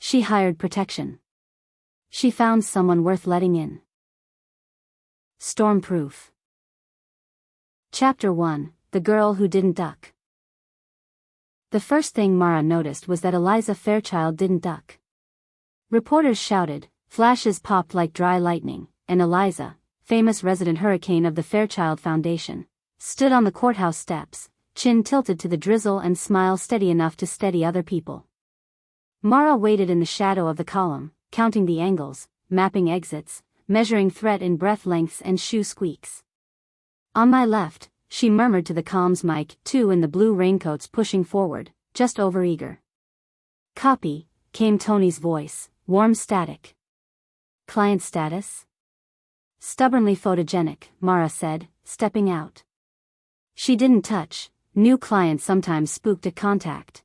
She hired protection. She found someone worth letting in. Stormproof. Chapter 1, The Girl Who Didn't Duck. The first thing Mara noticed was that Eliza Fairchild didn't duck. Reporters shouted, flashes popped like dry lightning, and Eliza, famous resident hurricane of the Fairchild Foundation, stood on the courthouse steps, chin tilted to the drizzle and smile steady enough to steady other people. Mara waited in the shadow of the column, counting the angles, mapping exits, measuring threat in breath lengths and shoe squeaks. On my left, she murmured to the comms mic, two in the blue raincoats pushing forward, just overeager. Copy, came Tony's voice, warm static. Client status? Stubbornly photogenic, Mara said, stepping out. She didn't touch, new clients sometimes spooked at contact.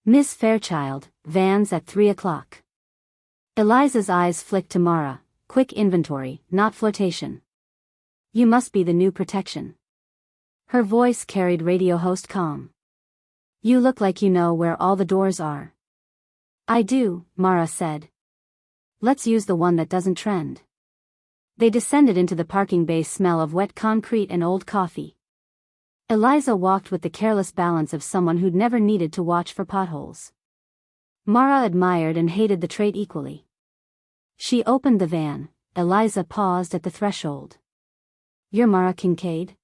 Miss Fairchild, Vans at 3 o'clock. Eliza's eyes flicked to Mara, quick inventory, not flirtation. You must be the new protection. Her voice carried radio host calm. You look like you know where all the doors are. I do, Mara said. Let's use the one that doesn't trend. They descended into the parking bay's smell of wet concrete and old coffee. Eliza walked with the careless balance of someone who'd never needed to watch for potholes. Mara admired and hated the trait equally. She opened the van. Eliza paused at the threshold. You're Mara Kincaid?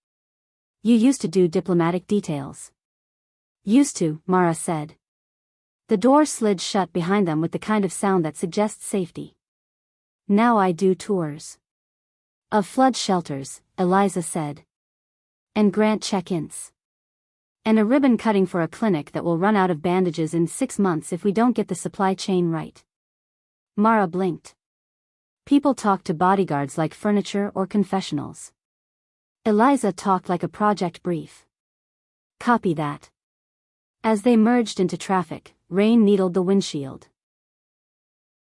You used to do diplomatic details. Used to, Mara said. The door slid shut behind them with the kind of sound that suggests safety. Now I do tours. Of flood shelters, Eliza said. And grant check-ins. And a ribbon cutting for a clinic that will run out of bandages in 6 months if we don't get the supply chain right. Mara blinked. People talked to bodyguards like furniture or confessionals. Eliza talked like a project brief. Copy that. As they merged into traffic, rain needled the windshield.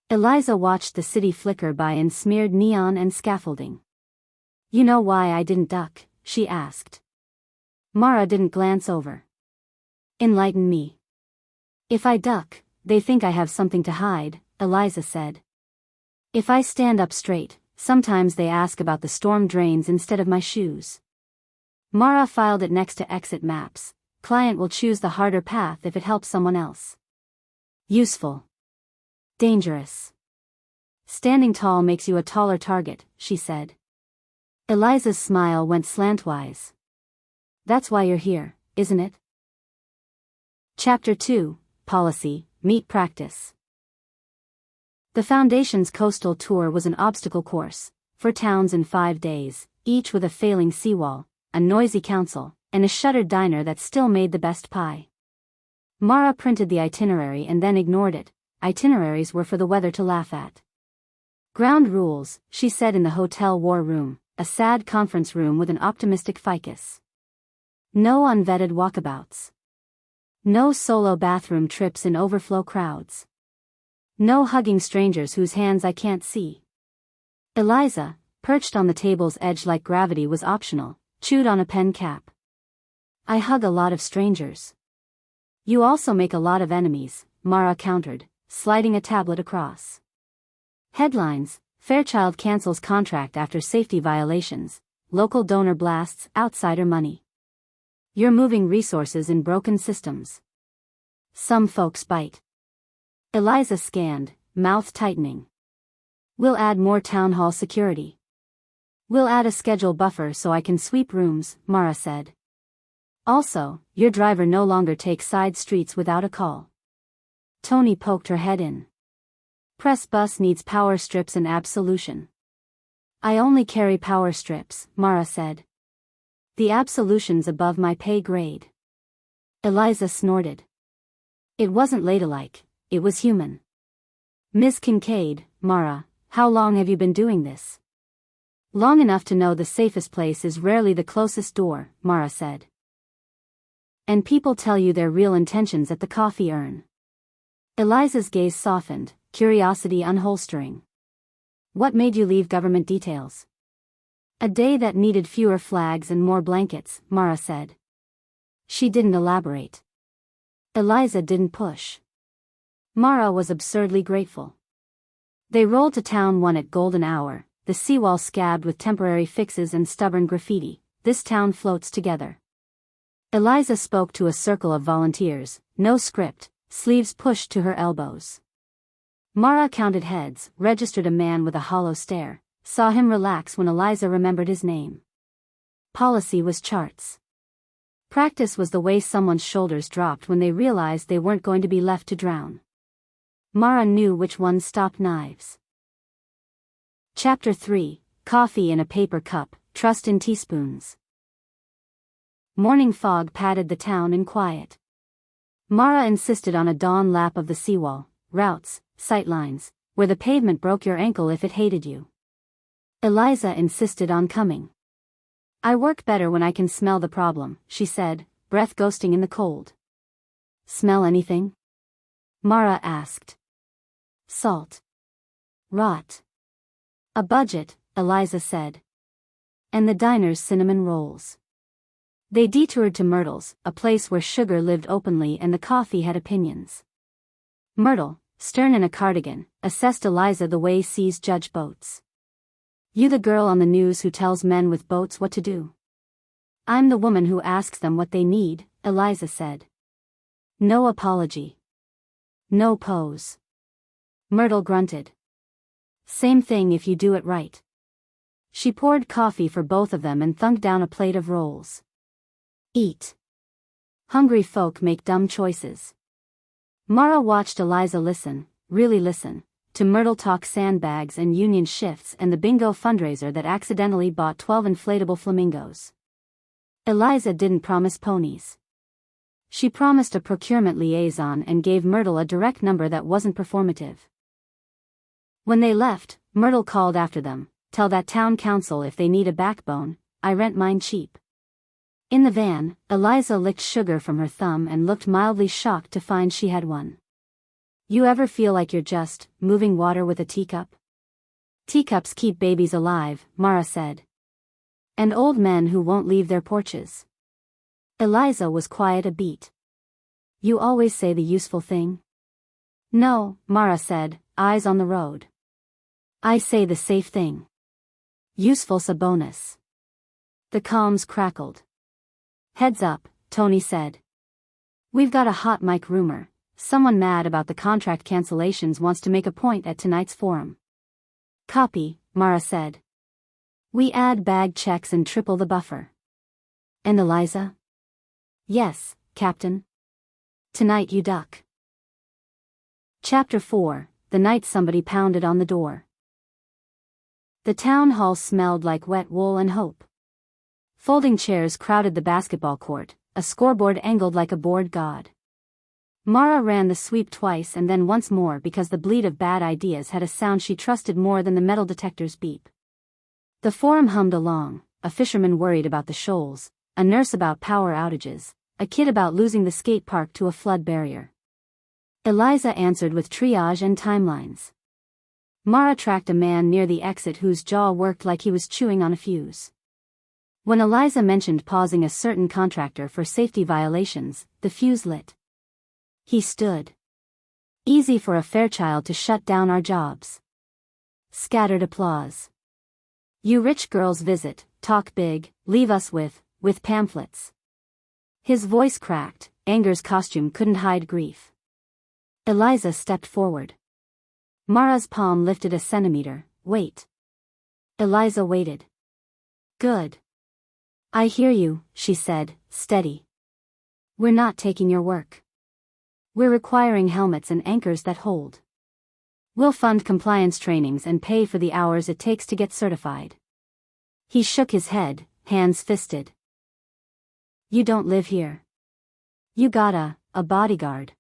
Eliza watched the city flicker by in smeared neon and scaffolding. You know why I didn't duck? She asked. Mara didn't glance over. Enlighten me. If I duck, they think I have something to hide, Eliza said. If I stand up straight, sometimes they ask about the storm drains instead of my shoes. Mara filed it next to exit maps. Client will choose the harder path if it helps someone else. Useful. Dangerous. Standing tall makes you a taller target, she said. Eliza's smile went slantwise. That's why you're here, isn't it? Chapter 2, Policy, Meet Practice. The Foundation's coastal tour was an obstacle course, for towns in 5 days, each with a failing seawall, a noisy council, and a shuttered diner that still made the best pie. Mara printed the itinerary and then ignored it. Itineraries were for the weather to laugh at. Ground rules, she said in the hotel war room, a sad conference room with an optimistic ficus. No unvetted walkabouts. No solo bathroom trips in overflow crowds. No hugging strangers whose hands I can't see. Eliza, perched on the table's edge like gravity was optional, chewed on a pen cap. I hug a lot of strangers. You also make a lot of enemies, Mara countered, sliding a tablet across. Headlines, Fairchild cancels contract after safety violations, local donor blasts outsider money. You're moving resources in broken systems. Some folks bite. Eliza scanned, mouth tightening. We'll add more town hall security. We'll add a schedule buffer so I can sweep rooms, Mara said. Also, your driver no longer takes side streets without a call. Tony poked her head in. Press bus needs power strips and absolution. I only carry power strips, Mara said. The absolution's above my pay grade. Eliza snorted. It wasn't ladylike, it was human. Miss Kincaid, Mara, how long have you been doing this? Long enough to know the safest place is rarely the closest door, Mara said. And people tell you their real intentions at the coffee urn. Eliza's gaze softened, curiosity unholstering. What made you leave government details? A day that needed fewer flags and more blankets, Mara said. She didn't elaborate. Eliza didn't push. Mara was absurdly grateful. They rolled to town 1 at golden hour, the seawall scabbed with temporary fixes and stubborn graffiti. This town floats together. Eliza spoke to a circle of volunteers, no script, sleeves pushed to her elbows. Mara counted heads, registered a man with a hollow stare, saw him relax when Eliza remembered his name. Policy was charts. Practice was the way someone's shoulders dropped when they realized they weren't going to be left to drown. Mara knew which ones stopped knives. Chapter 3, Coffee in a Paper Cup, Trust in Teaspoons. Morning fog padded the town in quiet. Mara insisted on a dawn lap of the seawall, routes, sightlines, where the pavement broke your ankle if it hated you. Eliza insisted on coming. I work better when I can smell the problem, she said, breath ghosting in the cold. Smell anything? Mara asked. Salt. Rot. A budget, Eliza said. And the diner's cinnamon rolls. They detoured to Myrtle's, a place where sugar lived openly and the coffee had opinions. Myrtle, stern in a cardigan, assessed Eliza the way seas judge boats. You the girl on the news who tells men with boats what to do. I'm the woman who asks them what they need, Eliza said. No apology. No pose. Myrtle grunted. Same thing if you do it right. She poured coffee for both of them and thunked down a plate of rolls. Eat. Hungry folk make dumb choices. Mara watched Eliza listen, really listen, to Myrtle talk sandbags and union shifts and the bingo fundraiser that accidentally bought 12 inflatable flamingos. Eliza didn't promise ponies. She promised a procurement liaison and gave Myrtle a direct number that wasn't performative. When they left, Myrtle called after them, tell that town council if they need a backbone, I rent mine cheap. In the van, Eliza licked sugar from her thumb and looked mildly shocked to find she had one. You ever feel like you're just moving water with a teacup? Teacups keep babies alive, Mara said. And old men who won't leave their porches. Eliza was quiet a beat. You always say the useful thing? No, Mara said, eyes on the road. I say the safe thing. Useful's a bonus. The comms crackled. Heads up, Tony said. We've got a hot mic rumor. Someone mad about the contract cancellations wants to make a point at tonight's forum. Copy, Mara said. We add bag checks and triple the buffer. And Eliza? Yes, Captain. Tonight you duck. Chapter 4, the night somebody pounded on the door. The town hall smelled like wet wool and hope. Folding chairs crowded the basketball court, a scoreboard angled like a bored god. Mara ran the sweep twice and then once more because the bleat of bad ideas had a sound she trusted more than the metal detector's beep. The forum hummed along, a fisherman worried about the shoals, a nurse about power outages, a kid about losing the skate park to a flood barrier. Eliza answered with triage and timelines. Mara tracked a man near the exit whose jaw worked like he was chewing on a fuse. When Eliza mentioned pausing a certain contractor for safety violations, the fuse lit. He stood. Easy for a Fairchild to shut down our jobs. Scattered applause. You rich girls visit, talk big, leave us with pamphlets. His voice cracked, anger's costume couldn't hide grief. Eliza stepped forward. Mara's palm lifted a centimeter. Wait. Eliza waited. Good. I hear you, she said, steady. We're not taking your work. We're requiring helmets and anchors that hold. We'll fund compliance trainings and pay for the hours it takes to get certified. He shook his head, hands fisted. You don't live here. You got a bodyguard.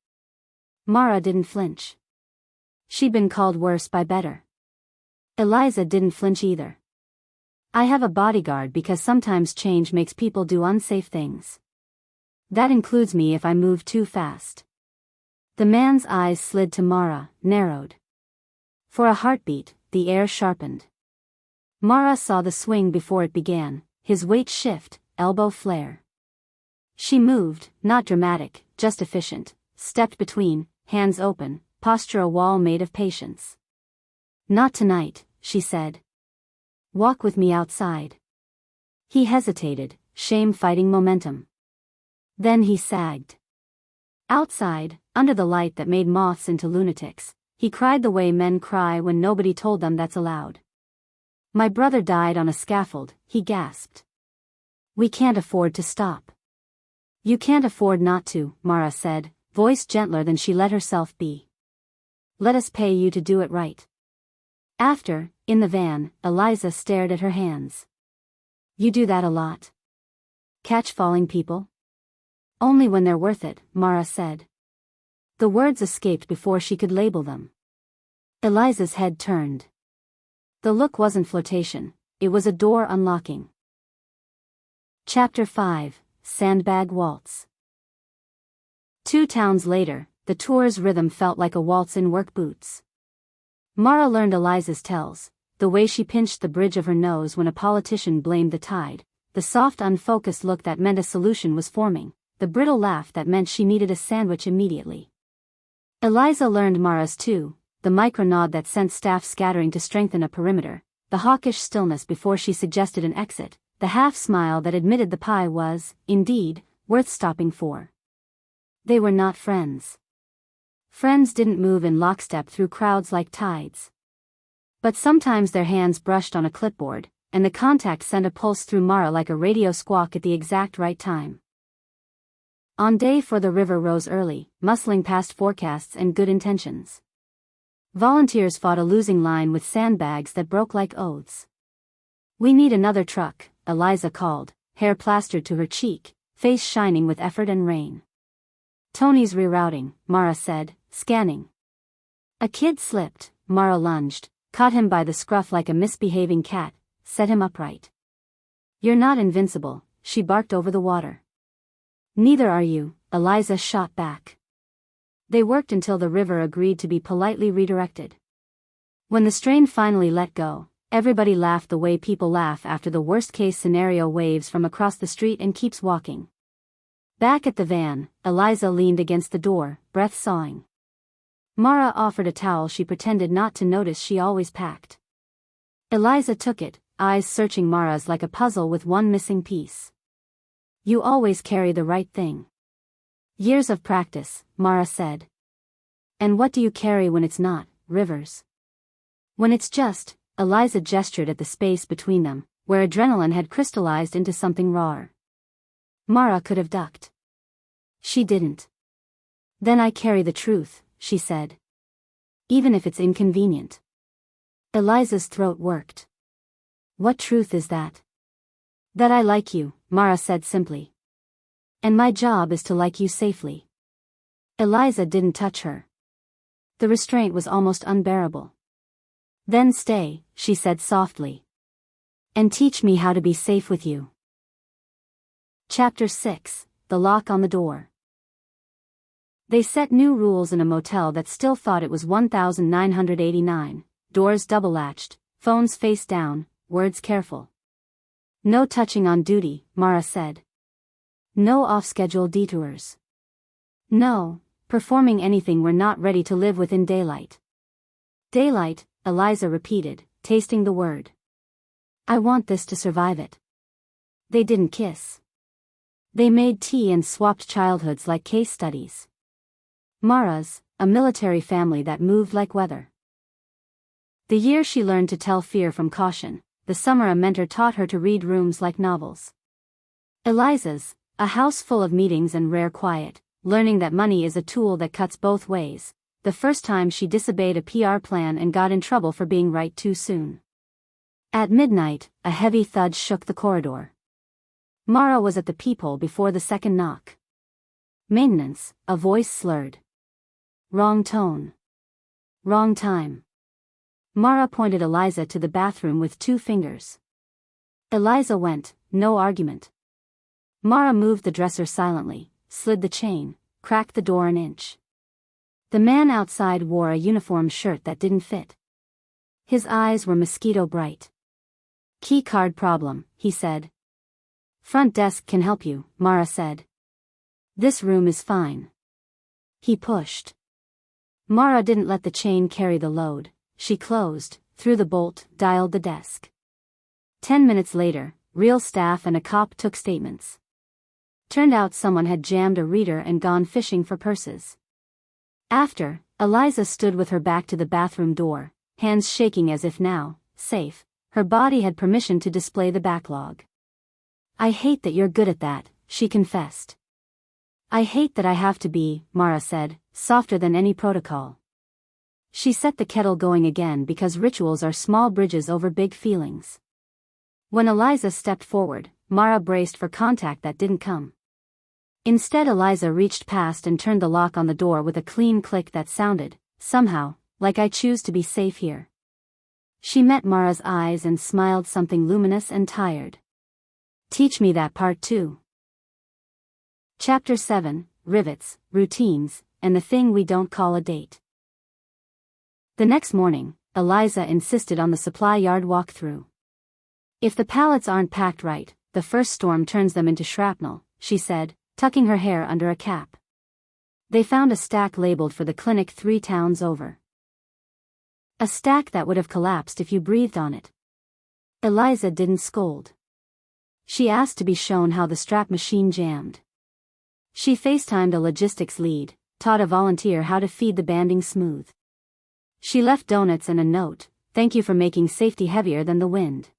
Mara didn't flinch. She'd been called worse by better. Eliza didn't flinch either. I have a bodyguard because sometimes change makes people do unsafe things. That includes me if I move too fast. The man's eyes slid to Mara, narrowed. For a heartbeat, the air sharpened. Mara saw the swing before it began, his weight shift, elbow flare. She moved, not dramatic, just efficient, stepped between, hands open, posture a wall made of patience. Not tonight, she said. Walk with me outside. He hesitated, shame fighting momentum. Then he sagged. Outside, under the light that made moths into lunatics, he cried the way men cry when nobody told them that's allowed. My brother died on a scaffold, he gasped. We can't afford to stop. You can't afford not to, Mara said, voice gentler than she let herself be. Let us pay you to do it right. After, in the van, Eliza stared at her hands. You do that a lot. Catch falling people? Only when they're worth it, Mara said. The words escaped before she could label them. Eliza's head turned. The look wasn't flirtation, it was a door unlocking. Chapter 5, Sandbag Waltz. 2 towns later, the tour's rhythm felt like a waltz in work boots. Mara learned Eliza's tells, the way she pinched the bridge of her nose when a politician blamed the tide, the soft unfocused look that meant a solution was forming, the brittle laugh that meant she needed a sandwich immediately. Eliza learned Mara's too, the micro-nod that sent staff scattering to strengthen a perimeter, the hawkish stillness before she suggested an exit, the half-smile that admitted the pie was, indeed, worth stopping for. They were not friends. Friends didn't move in lockstep through crowds like tides. But sometimes their hands brushed on a clipboard, and the contact sent a pulse through Mara like a radio squawk at the exact right time. On day 4 the river rose early, muscling past forecasts and good intentions. Volunteers fought a losing line with sandbags that broke like oaths. We need another truck, Eliza called, hair plastered to her cheek, face shining with effort and rain. Tony's rerouting, Mara said, scanning. A kid slipped, Mara lunged, caught him by the scruff like a misbehaving cat, set him upright. You're not invincible, she barked over the water. Neither are you, Eliza shot back. They worked until the river agreed to be politely redirected. When the strain finally let go, everybody laughed the way people laugh after the worst-case scenario waves from across the street and keeps walking. Back at the van, Eliza leaned against the door, breath sawing. Mara offered a towel she pretended not to notice she always packed. Eliza took it, eyes searching Mara's like a puzzle with one missing piece. You always carry the right thing. Years of practice, Mara said. And what do you carry when it's not, Rivers? When it's just, Eliza gestured at the space between them, where adrenaline had crystallized into something rawer. Mara could have ducked. She didn't. Then I carry the truth, she said. Even if it's inconvenient. Eliza's throat worked. What truth is that? That I like you, Mara said simply. And my job is to like you safely. Eliza didn't touch her. The restraint was almost unbearable. Then stay, she said softly. And teach me how to be safe with you. Chapter 6, The Lock on the Door. They set new rules in a motel that still thought it was 1989, doors double-latched, phones face down, words careful. No touching on duty, Mara said. No off-schedule detours. No, performing anything we're not ready to live within daylight. Daylight, Eliza repeated, tasting the word. I want this to survive it. They didn't kiss. They made tea and swapped childhoods like case studies. Mara's, a military family that moved like weather. The year she learned to tell fear from caution, the summer a mentor taught her to read rooms like novels. Eliza's, a house full of meetings and rare quiet, learning that money is a tool that cuts both ways, the first time she disobeyed a PR plan and got in trouble for being right too soon. At midnight, a heavy thud shook the corridor. Mara was at the peephole before the second knock. Maintenance, a voice slurred. Wrong tone. Wrong time. Mara pointed Eliza to the bathroom with 2 fingers. Eliza went, no argument. Mara moved the dresser silently, slid the chain, cracked the door an inch. The man outside wore a uniform shirt that didn't fit. His eyes were mosquito bright. Key card problem, he said. Front desk can help you, Mara said. This room is fine. He pushed. Mara didn't let the chain carry the load. She closed, threw the bolt, dialed the desk. 10 minutes later, real staff and a cop took statements. Turned out someone had jammed a reader and gone fishing for purses. After, Eliza stood with her back to the bathroom door, hands shaking as if now, safe, her body had permission to display the backlog. I hate that you're good at that, she confessed. I hate that I have to be, Mara said, softer than any protocol. She set the kettle going again because rituals are small bridges over big feelings. When Eliza stepped forward, Mara braced for contact that didn't come. Instead, Eliza reached past and turned the lock on the door with a clean click that sounded, somehow, like I choose to be safe here. She met Mara's eyes and smiled something luminous and tired. Teach me that part too. Chapter 7, Rivets, Routines, and the Thing We Don't Call a Date. The next morning, Eliza insisted on the supply yard walkthrough. If the pallets aren't packed right, the first storm turns them into shrapnel, she said, tucking her hair under a cap. They found a stack labeled for the clinic 3 towns over. A stack that would have collapsed if you breathed on it. Eliza didn't scold. She asked to be shown how the strap machine jammed. She FaceTimed a logistics lead, taught a volunteer how to feed the banding smooth. She left donuts and a note, thank you for making safety heavier than the wind.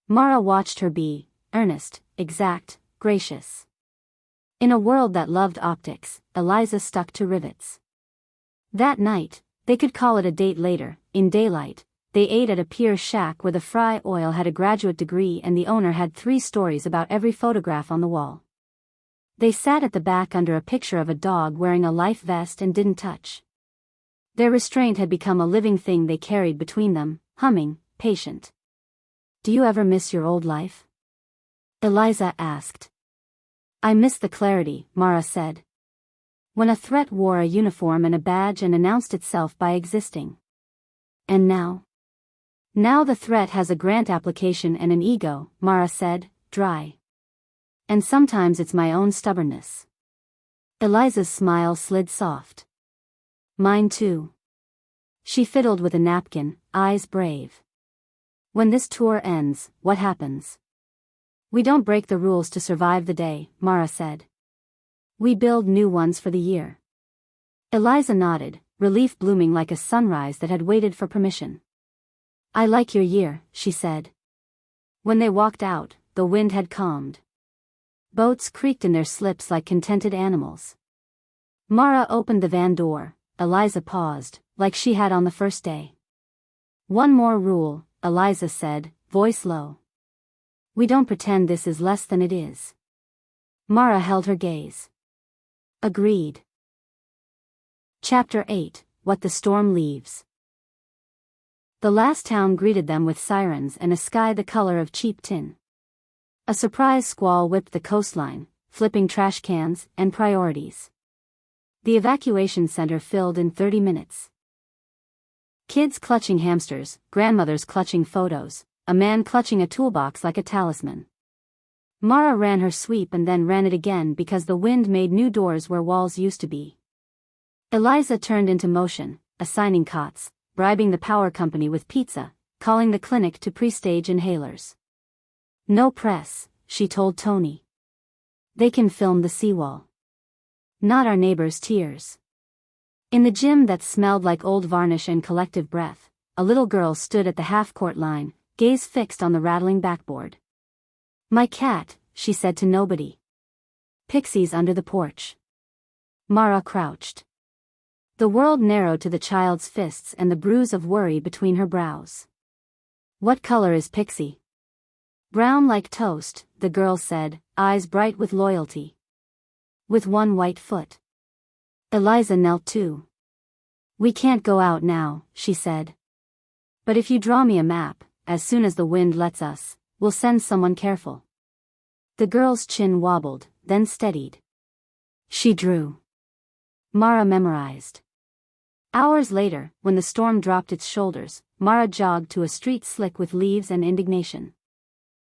Mara watched her be, earnest, exact, gracious. In a world that loved optics, Eliza stuck to rivets. That night, they could call it a date later, in daylight, they ate at a pier shack where the fry oil had a graduate degree and the owner had 3 stories about every photograph on the wall. They sat at the back under a picture of a dog wearing a life vest and didn't touch. Their restraint had become a living thing they carried between them, humming, patient. Do you ever miss your old life? Eliza asked. I miss the clarity, Mara said. When a threat wore a uniform and a badge and announced itself by existing. And now? Now the threat has a grant application and an ego, Mara said, dry. And sometimes it's my own stubbornness. Eliza's smile slid soft. Mine too. She fiddled with a napkin, eyes brave. When this tour ends, what happens? We don't break the rules to survive the day, Mara said. We build new ones for the year. Eliza nodded, relief blooming like a sunrise that had waited for permission. I like your year, she said. When they walked out, the wind had calmed. Boats creaked in their slips like contented animals. Mara opened the van door. Eliza paused, like she had on the first day. One more rule, Eliza said, voice low. We don't pretend this is less than it is. Mara held her gaze. Agreed. Chapter 8, What the Storm Leaves. The last town greeted them with sirens and a sky the color of cheap tin. A surprise squall whipped the coastline, flipping trash cans and priorities. The evacuation center filled in 30 minutes. Kids clutching hamsters, grandmothers clutching photos, a man clutching a toolbox like a talisman. Mara ran her sweep and then ran it again because the wind made new doors where walls used to be. Eliza turned into motion, assigning cots, bribing the power company with pizza, calling the clinic to pre-stage inhalers. No press, she told Tony. They can film the seawall. Not our neighbors' tears. In the gym that smelled like old varnish and collective breath, a little girl stood at the half-court line, gaze fixed on the rattling backboard. My cat, she said to nobody. Pixies under the porch. Mara crouched. The world narrowed to the child's fists and the bruise of worry between her brows. What color is Pixie? Brown like toast, the girl said, eyes bright with loyalty. With one white foot. Eliza knelt too. We can't go out now, she said. But if you draw me a map, as soon as the wind lets us, we'll send someone careful. The girl's chin wobbled, then steadied. She drew. Mara memorized. Hours later, when the storm dropped its shoulders, Mara jogged to a street slick with leaves and indignation.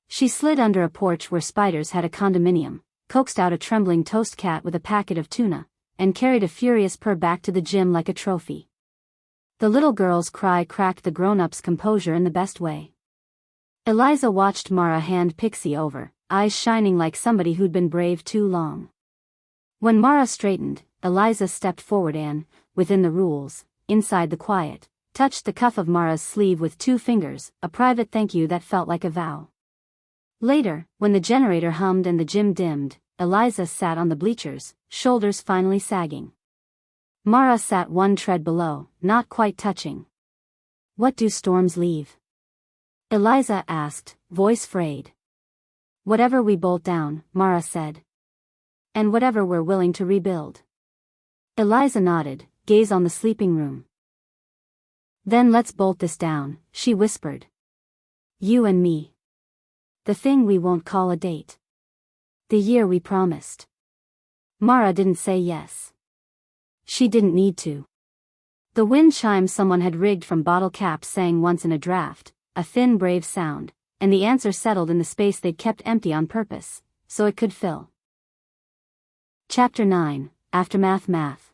She slid under a porch where spiders had a condominium, coaxed out a trembling toast cat with a packet of tuna, and carried a furious purr back to the gym like a trophy. The little girl's cry cracked the grown-up's composure in the best way. Eliza watched Mara hand Pixie over, eyes shining like somebody who'd been brave too long. When Mara straightened, Eliza stepped forward and, within the rules, inside the quiet, touched the cuff of Mara's sleeve with 2 fingers, a private thank you that felt like a vow. Later, when the generator hummed and the gym dimmed, Eliza sat on the bleachers, shoulders finally sagging. Mara sat 1 tread below, not quite touching. "What do storms leave?" Eliza asked, voice frayed. "Whatever we bolt down," Mara said. "And whatever we're willing to rebuild." Eliza nodded, gaze on the sleeping room. "Then let's bolt this down," she whispered. "You and me. The thing we won't call a date. The year we promised." Mara didn't say yes. She didn't need to. The wind chime someone had rigged from bottle caps sang once in a draft, a thin brave sound, and the answer settled in the space they'd kept empty on purpose, so it could fill. Chapter 9, Aftermath Math.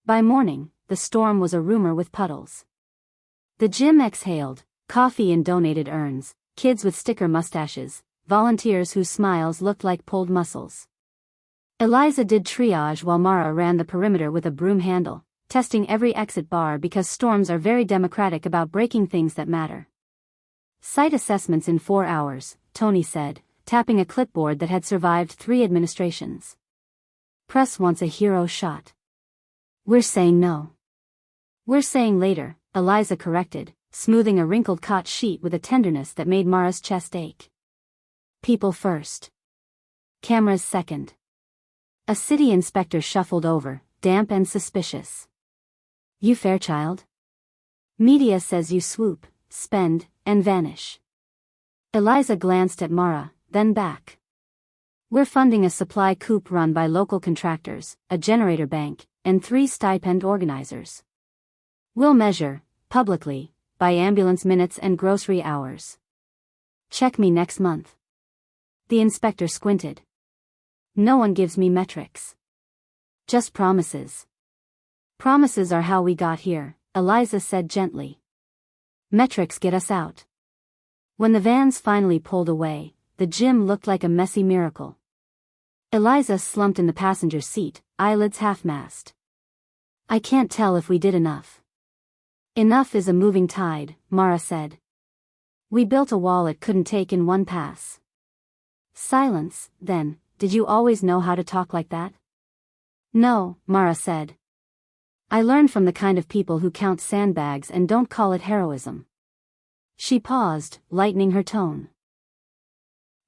By morning, the storm was a rumor with puddles. The gym exhaled, coffee in donated urns, kids with sticker mustaches, volunteers whose smiles looked like pulled muscles. Eliza did triage while Mara ran the perimeter with a broom handle, testing every exit bar because storms are very democratic about breaking things that matter. "Site assessments in 4 hours, Tony said, tapping a clipboard that had survived 3 administrations. "Press wants a hero shot." "We're saying no." "We're saying later," Eliza corrected, smoothing a wrinkled cot sheet with a tenderness that made Mara's chest ache. "People first. Cameras second." A city inspector shuffled over, damp and suspicious. "You Fairchild? Media says you swoop, spend, and vanish." Eliza glanced at Mara, then back. "We're funding a supply coup run by local contractors, a generator bank, and 3 stipend organizers. We'll measure, publicly, by ambulance minutes and grocery hours. Check me next month." The inspector squinted. "No one gives me metrics. Just promises." "Promises are how we got here," Eliza said gently. "Metrics get us out." When the vans finally pulled away, the gym looked like a messy miracle. Eliza slumped in the passenger seat, eyelids half-masked. "I can't tell if we did enough." "Enough is a moving tide," Mara said. "We built a wall it couldn't take in one pass." Silence. Then, "Did you always know how to talk like that?" "No," Mara said. "I learned from the kind of people who count sandbags and don't call it heroism." She paused, lightening her tone.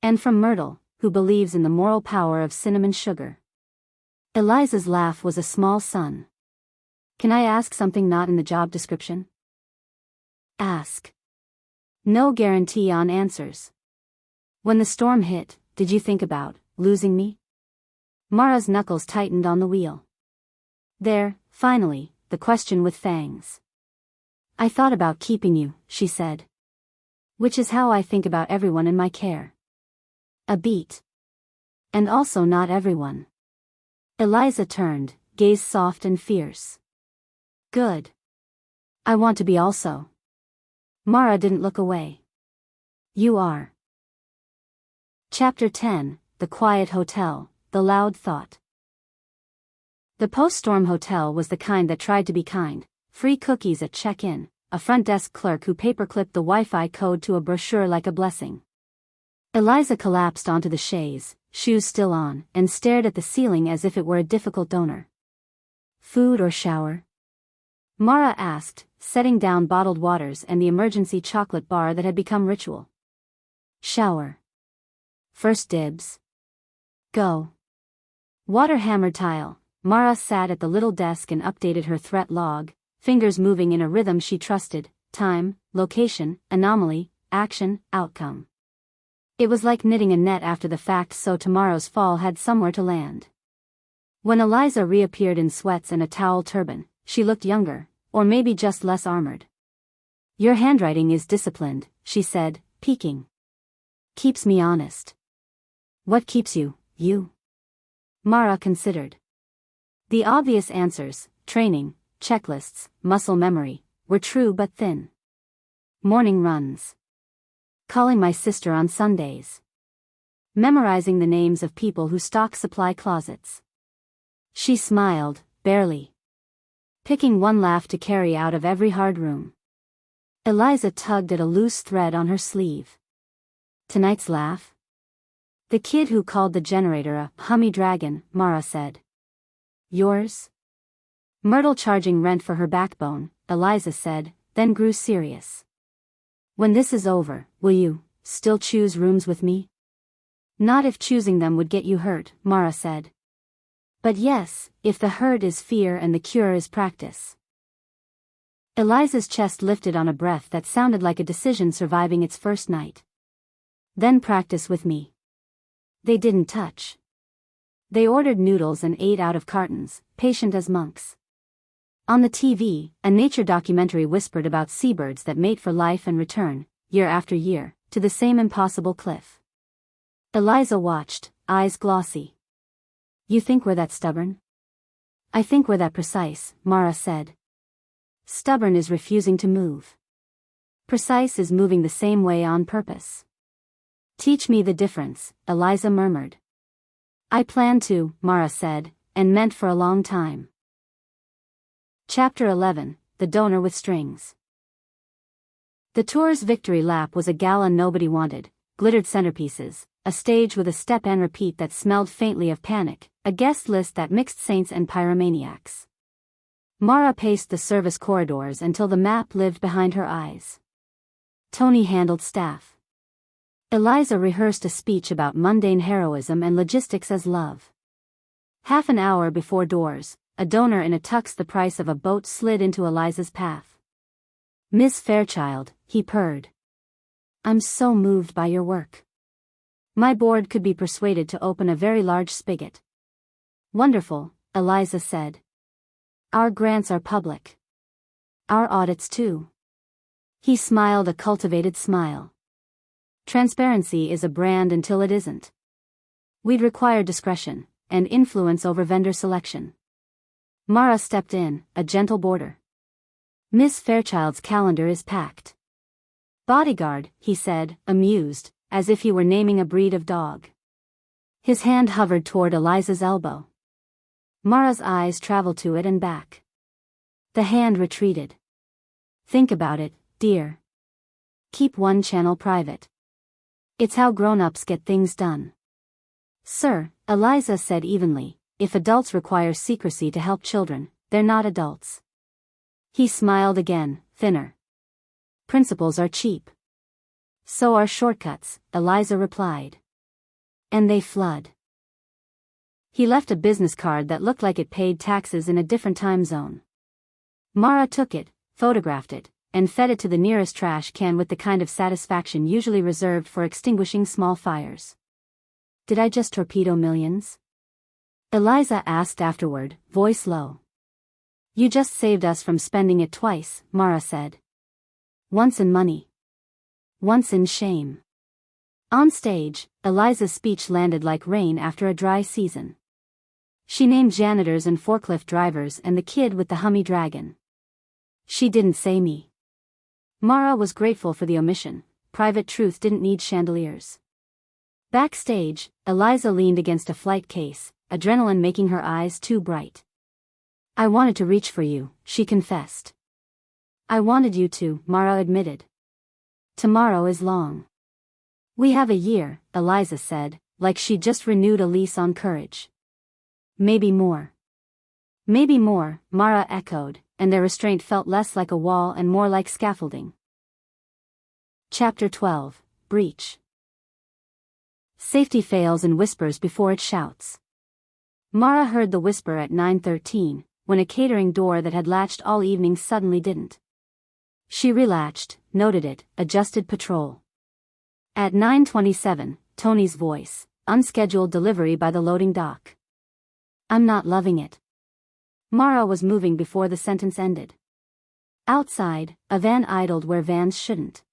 "And from Myrtle, who believes in the moral power of cinnamon sugar." Eliza's laugh was a small sun. "Can I ask something not in the job description?" "Ask." "No guarantee on answers. When the storm hit, did you think about losing me?" Mara's knuckles tightened on the wheel. "There, finally, the question with fangs." "I thought about keeping you," she said. "Which is how I think about everyone in my care." A beat. "And also not everyone." Eliza turned, gaze soft and fierce. "Good. I want to be also." Mara didn't look away. "You are." Chapter 10, The Quiet Hotel, The Loud Thought. The post-storm hotel was the kind that tried to be kind, free cookies at check-in, a front desk clerk who paperclipped the Wi-Fi code to a brochure like a blessing. Eliza collapsed onto the chaise, shoes still on, and stared at the ceiling as if it were a difficult donor. "Food or shower?" Mara asked, setting down bottled waters and the emergency chocolate bar that had become ritual. "Shower. First dibs." "Go." Water hammered tile. Mara sat at the little desk and updated her threat log, fingers moving in a rhythm she trusted: time, location, anomaly, action, outcome. It was like knitting a net after the fact so tomorrow's fall had somewhere to land. When Eliza reappeared in sweats and a towel turban, she looked younger, or maybe just less armored. "Your handwriting is disciplined," she said, peeking. "Keeps me honest." "What keeps you, you?" Mara considered. The obvious answers, training, checklists, muscle memory, were true but thin. Morning runs. Calling my sister on Sundays. Memorizing the names of people who stock supply closets. She smiled, barely. Picking one laugh to carry out of every hard room. Eliza tugged at a loose thread on her sleeve. Tonight's laugh? The kid who called the generator a hummy dragon, Mara said. Yours? Myrtle charging rent for her backbone, Eliza said, then grew serious. When this is over, will you still choose rooms with me? Not if choosing them would get you hurt, Mara said. But yes, if the hurt is fear and the cure is practice. Eliza's chest lifted on a breath that sounded like a decision surviving its first night. Then practice with me. They didn't touch. They ordered noodles and ate out of cartons, patient as monks. On the TV, a nature documentary whispered about seabirds that mate for life and return, year after year, to the same impossible cliff. Eliza watched, eyes glossy. You think we're that stubborn? I think we're that precise, Mara said. Stubborn is refusing to move. Precise is moving the same way on purpose. Teach me the difference, Eliza murmured. I plan to, Mara said, and meant for a long time. Chapter 11, The Donor with Strings. The tour's victory lap was a gala nobody wanted, glittered centerpieces, a stage with a step and repeat that smelled faintly of panic, a guest list that mixed saints and pyromaniacs. Mara paced the service corridors until the map lived behind her eyes. Tony handled staff. Eliza rehearsed a speech about mundane heroism and logistics as love. Half an hour before doors, a donor in a tux the price of a boat slid into Eliza's path. Miss Fairchild, he purred. I'm so moved by your work. My board could be persuaded to open a very large spigot. Wonderful, Eliza said. Our grants are public. Our audits too. He smiled a cultivated smile. Transparency is a brand until it isn't. We'd require discretion, and influence over vendor selection. Mara stepped in, a gentle border. Miss Fairchild's calendar is packed. Bodyguard, he said, amused, as if he were naming a breed of dog. His hand hovered toward Eliza's elbow. Mara's eyes traveled to it and back. The hand retreated. Think about it, dear. Keep one channel private. It's how grown-ups get things done. Sir, Eliza said evenly, if adults require secrecy to help children, they're not adults. He smiled again, thinner. Principles are cheap. So are shortcuts, Eliza replied. And they flood. He left a business card that looked like it paid taxes in a different time zone. Mara took it, photographed it, and fed it to the nearest trash can with the kind of satisfaction usually reserved for extinguishing small fires. Did I just torpedo millions? Eliza asked afterward, voice low. You just saved us from spending it twice, Mara said. Once in money. Once in shame. On stage, Eliza's speech landed like rain after a dry season. She named janitors and forklift drivers and the kid with the hummy dragon. She didn't say me. Mara was grateful for the omission. Private truth didn't need chandeliers. Backstage, Eliza leaned against a flight case, adrenaline making her eyes too bright. I wanted to reach for you, she confessed. I wanted you to, Mara admitted. Tomorrow is long. We have a year, Eliza said, like she'd just renewed a lease on courage. Maybe more. Maybe more, Mara echoed, and their restraint felt less like a wall and more like scaffolding. Chapter 12, Breach. Safety fails and whispers before it shouts. Mara heard the whisper at 9:13, when a catering door that had latched all evening suddenly didn't. She relatched, noted it, adjusted patrol. At 9:27, Tony's voice, unscheduled delivery by the loading dock. I'm not loving it. Mara was moving before the sentence ended. Outside, a van idled where vans shouldn't.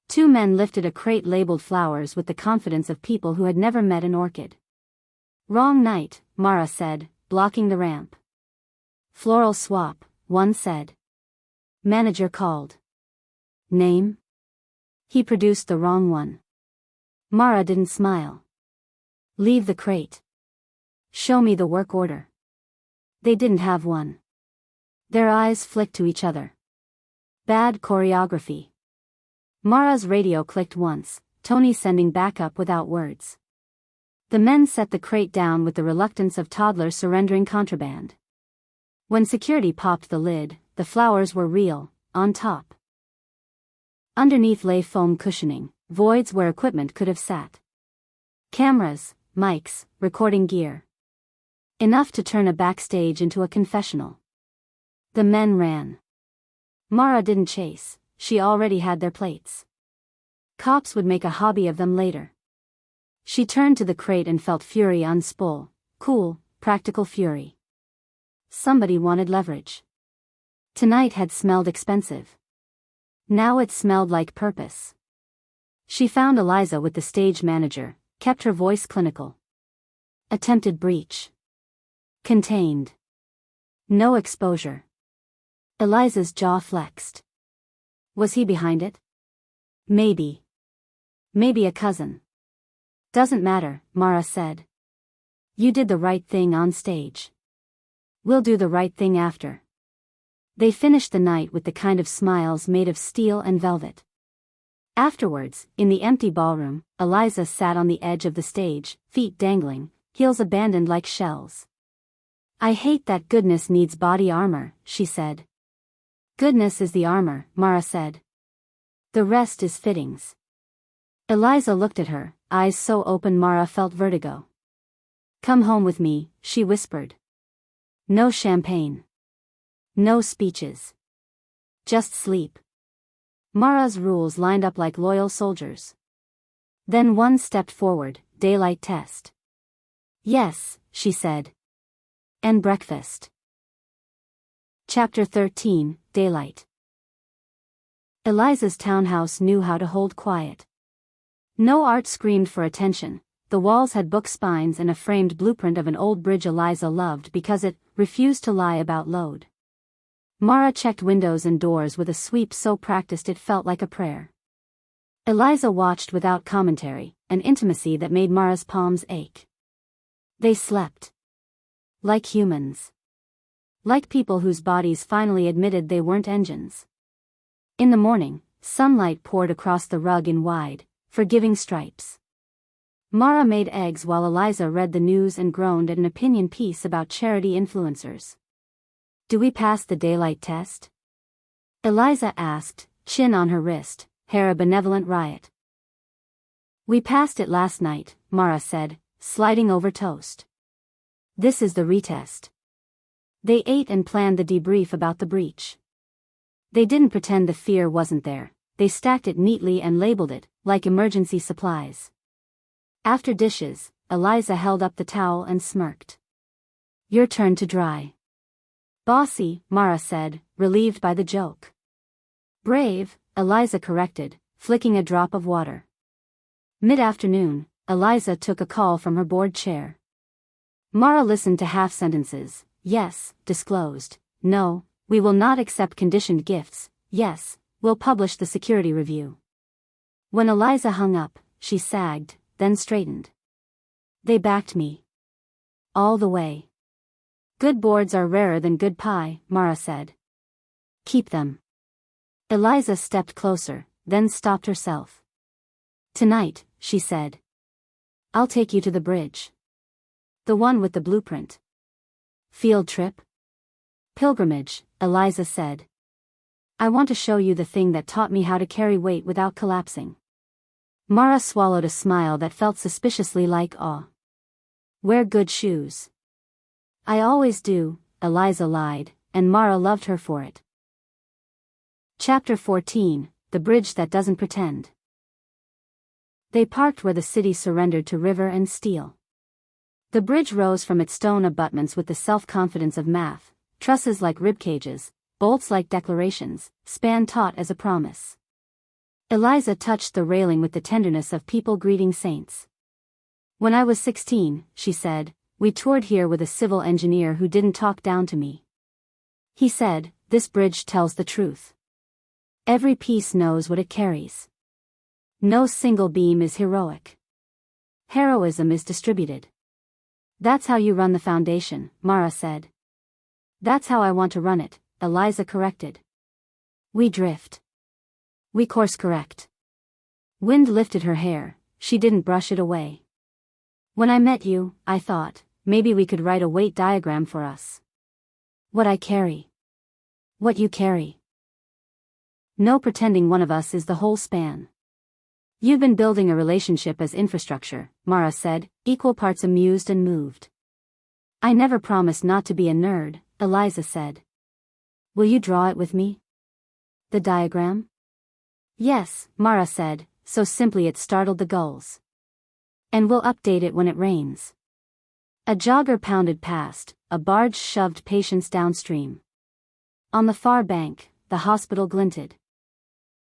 Two men lifted a crate labeled flowers with the confidence of people who had never met an orchid. Wrong night, Mara said, blocking the ramp. Floral swap, one said. Manager called. Name? He produced the wrong one. Mara didn't smile. Leave the crate. Show me the work order. They didn't have one. Their eyes flicked to each other. Bad choreography. Mara's radio clicked once, Tony sending backup without words. The men set the crate down with the reluctance of toddlers surrendering contraband. When security popped the lid, the flowers were real, on top. Underneath lay foam cushioning, voids where equipment could have sat. Cameras, mics, recording gear. Enough to turn a backstage into a confessional. The men ran. Mara didn't chase, she already had their plates. Cops would make a hobby of them later. She turned to the crate and felt fury unspool, cool, practical fury. Somebody wanted leverage. Tonight had smelled expensive. Now it smelled like purpose. She found Eliza with the stage manager, kept her voice clinical. Attempted breach. Contained. No exposure. Eliza's jaw flexed. Was he behind it? Maybe. Maybe a cousin. Doesn't matter, Mara said. You did the right thing on stage. We'll do the right thing after. They finished the night with the kind of smiles made of steel and velvet. Afterwards, in the empty ballroom, Eliza sat on the edge of the stage, feet dangling, heels abandoned like shells. I hate that goodness needs body armor, she said. Goodness is the armor, Mara said. The rest is fittings. Eliza looked at her, eyes so open Mara felt vertigo. Come home with me, she whispered. No champagne. No speeches. Just sleep. Mara's rules lined up like loyal soldiers. Then one stepped forward, daylight test. Yes, she said. And breakfast. Chapter 13, Daylight. Eliza's townhouse knew how to hold quiet. No art screamed for attention, the walls had book spines and a framed blueprint of an old bridge Eliza loved because it refused to lie about load. Mara checked windows and doors with a sweep so practiced it felt like a prayer. Eliza watched without commentary, an intimacy that made Mara's palms ache. They slept. Like humans. Like people whose bodies finally admitted they weren't engines. In the morning, sunlight poured across the rug in wide, forgiving stripes. Mara made eggs while Eliza read the news and groaned at an opinion piece about charity influencers. Do we pass the daylight test? Eliza asked, chin on her wrist, hair a benevolent riot. We passed it last night, Mara said, sliding over toast. This is the retest. They ate and planned the debrief about the breach. They didn't pretend the fear wasn't there, they stacked it neatly and labeled it, like emergency supplies. After dishes, Eliza held up the towel and smirked. Your turn to dry. Bossy, Mara said, relieved by the joke. Brave, Eliza corrected, flicking a drop of water. Mid-afternoon, Eliza took a call from her board chair. Mara listened to half-sentences. Yes, disclosed. No, we will not accept conditioned gifts. Yes, we'll publish the security review. When Eliza hung up, she sagged, then straightened. They backed me. All the way. Good boards are rarer than good pie, Mara said. Keep them. Eliza stepped closer, then stopped herself. Tonight, she said. I'll take you to the bridge. The one with the blueprint. Field trip? Pilgrimage, Eliza said. I want to show you the thing that taught me how to carry weight without collapsing. Mara swallowed a smile that felt suspiciously like awe. Wear good shoes. I always do, Eliza lied, and Mara loved her for it. Chapter 14, The Bridge That Doesn't Pretend. They parked where the city surrendered to river and steel. The bridge rose from its stone abutments with the self-confidence of math, trusses like ribcages, bolts like declarations, span taut as a promise. Eliza touched the railing with the tenderness of people greeting saints. When I was 16, she said, We toured here with a civil engineer who didn't talk down to me. He said, "This bridge tells the truth. Every piece knows what it carries. No single beam is heroic. Heroism is distributed." "That's how you run the foundation," Mara said. "That's how I want to run it," Eliza corrected. "We drift. We course correct." Wind lifted her hair, she didn't brush it away. "When I met you, I thought, maybe we could write a weight diagram for us. What I carry. What you carry. No pretending one of us is the whole span. You've been building a relationship as infrastructure," Mara said, equal parts amused and moved. "I never promised not to be a nerd," Eliza said. "Will you draw it with me? The diagram?" "Yes," Mara said, so simply it startled the gulls. "And we'll update it when it rains." A jogger pounded past, a barge shoved patients downstream. On the far bank, the hospital glinted.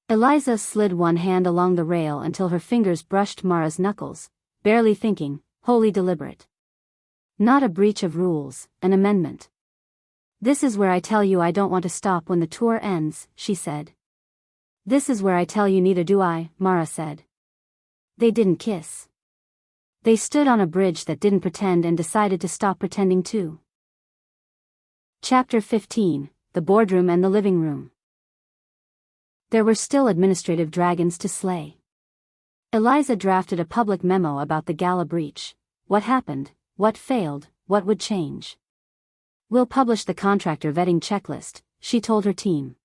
Eliza slid one hand along the rail until her fingers brushed Mara's knuckles, barely thinking, wholly deliberate. Not a breach of rules, an amendment. "This is where I tell you I don't want to stop when the tour ends," she said. "This is where I tell you neither do I," Mara said. They didn't kiss. They stood on a bridge that didn't pretend and decided to stop pretending too. Chapter 15, The Boardroom and the Living Room. There were still administrative dragons to slay. Eliza drafted a public memo about the gala breach. What happened, what failed, what would change. "We'll publish the contractor vetting checklist," she told her team.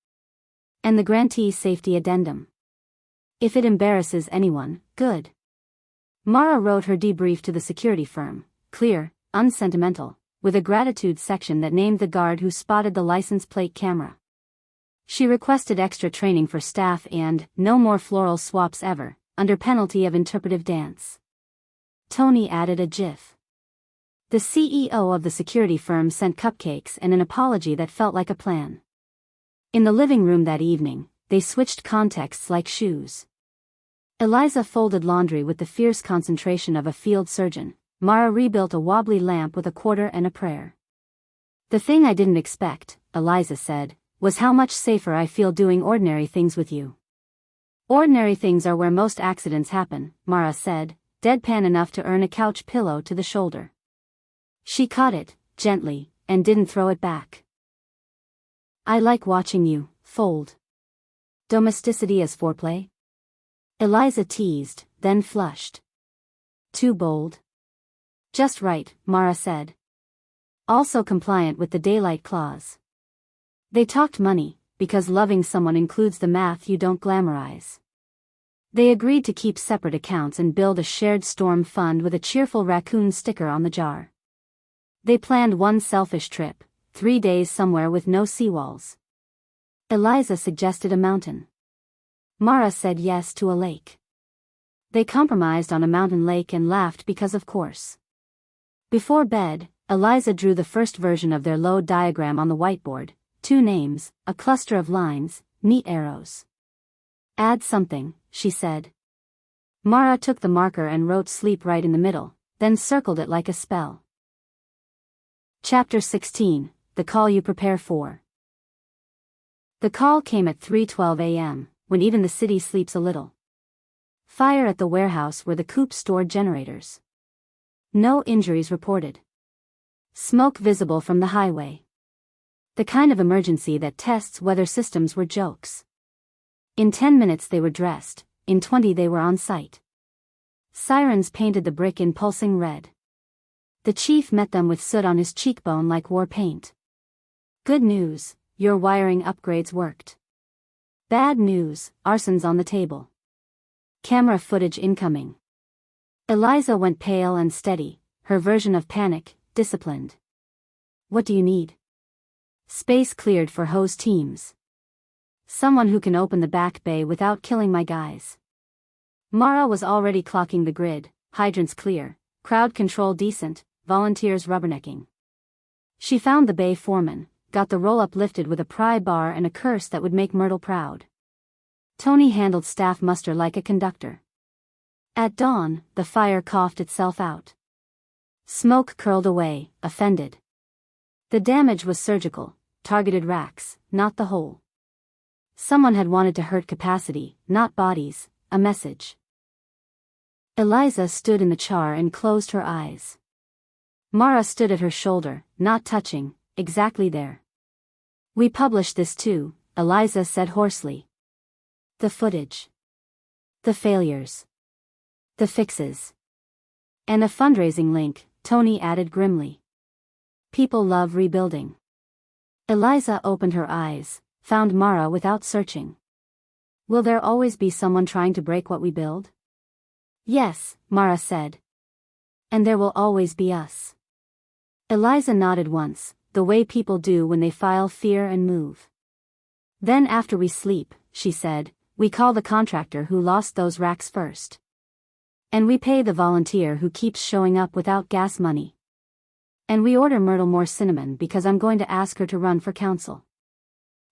"And the grantee safety addendum. If it embarrasses anyone, good." Mara wrote her debrief to the security firm, clear, unsentimental, with a gratitude section that named the guard who spotted the license plate camera. She requested extra training for staff and no more floral swaps ever, under penalty of interpretive dance. Tony added a gif. The CEO of the security firm sent cupcakes and an apology that felt like a plan. In the living room that evening, they switched contexts like shoes. Eliza folded laundry with the fierce concentration of a field surgeon. Mara rebuilt a wobbly lamp with a quarter and a prayer. "The thing I didn't expect," Eliza said, "was how much safer I feel doing ordinary things with you." "Ordinary things are where most accidents happen," Mara said, deadpan enough to earn a couch pillow to the shoulder. She caught it, gently, and didn't throw it back. "I like watching you fold. Domesticity as foreplay?" Eliza teased, then flushed. "Too bold?" "Just right," Mara said. "Also compliant with the daylight clause." They talked money, because loving someone includes the math you don't glamorize. They agreed to keep separate accounts and build a shared storm fund with a cheerful raccoon sticker on the jar. They planned one selfish trip, 3 days somewhere with no seawalls. Eliza suggested a mountain. Mara said yes to a lake. They compromised on a mountain lake and laughed because of course. Before bed, Eliza drew the first version of their load diagram on the whiteboard. 2 names, a cluster of lines, neat arrows. "Add something," she said. Mara took the marker and wrote sleep right in the middle, then circled it like a spell. Chapter 16, The Call You Prepare For. The call came at 3:12 a.m., when even the city sleeps a little. Fire at the warehouse where the coop stored generators. No injuries reported. Smoke visible from the highway. The kind of emergency that tests whether systems were jokes. In 10 minutes they were dressed, in 20 they were on site. Sirens painted the brick in pulsing red. The chief met them with soot on his cheekbone like war paint. "Good news, your wiring upgrades worked. Bad news, arson's on the table. Camera footage incoming." Eliza went pale and steady, her version of panic, disciplined. "What do you need?" "Space cleared for hose teams. Someone who can open the back bay without killing my guys." Mara was already clocking the grid, hydrants clear, crowd control decent, volunteers rubbernecking. She found the bay foreman, got the roll-up lifted with a pry bar and a curse that would make Myrtle proud. Tony handled staff muster like a conductor. At dawn, the fire coughed itself out. Smoke curled away, offended. The damage was surgical, targeted racks, not the whole. Someone had wanted to hurt capacity, not bodies, a message. Eliza stood in the char and closed her eyes. Mara stood at her shoulder, not touching, exactly there. We published this too, Eliza said hoarsely. The footage. The failures. The fixes. And a fundraising link, Tony added grimly. People love rebuilding. Eliza opened her eyes, found Mara without searching. Will there always be someone trying to break what we build? Yes, Mara said. And there will always be us. Eliza nodded once, the way people do when they file fear and move. Then after we sleep, she said, we call the contractor who lost those racks first. And we pay the volunteer who keeps showing up without gas money. And we order Myrtle more cinnamon because I'm going to ask her to run for council.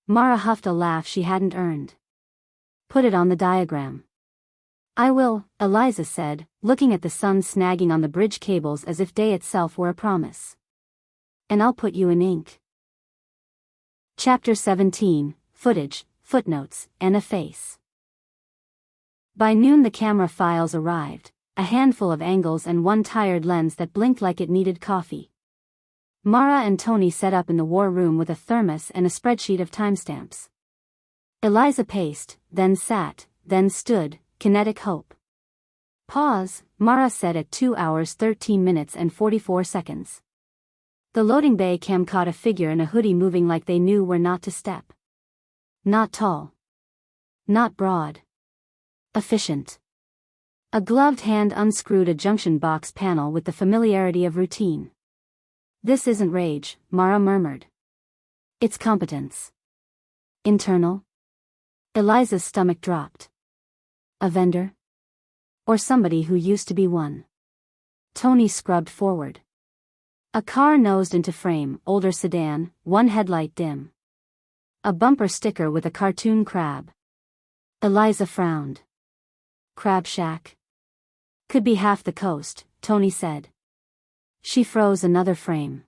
Mara huffed a laugh she hadn't earned. Put it on the diagram. I will, Eliza said, looking at the sun snagging on the bridge cables as if day itself were a promise. And I'll put you in ink. Chapter 17, Footage, Footnotes, and a Face. By noon the camera files arrived, a handful of angles and one tired lens that blinked like it needed coffee. Mara and Tony set up in the war room with a thermos and a spreadsheet of timestamps. Eliza paced, then sat, then stood, kinetic hope. Pause, Mara said at 2 hours 13 minutes and 44 seconds. The loading bay cam caught a figure in a hoodie moving like they knew where not to step. Not tall. Not broad. Efficient. A gloved hand unscrewed a junction box panel with the familiarity of routine. This isn't rage, Mara murmured. It's competence. Internal? Eliza's stomach dropped. A vendor? Or somebody who used to be one? Tony scrubbed forward. A car nosed into frame, older sedan, one headlight dim. A bumper sticker with a cartoon crab. Eliza frowned. Crab shack? Could be half the coast, Tony said. She froze another frame.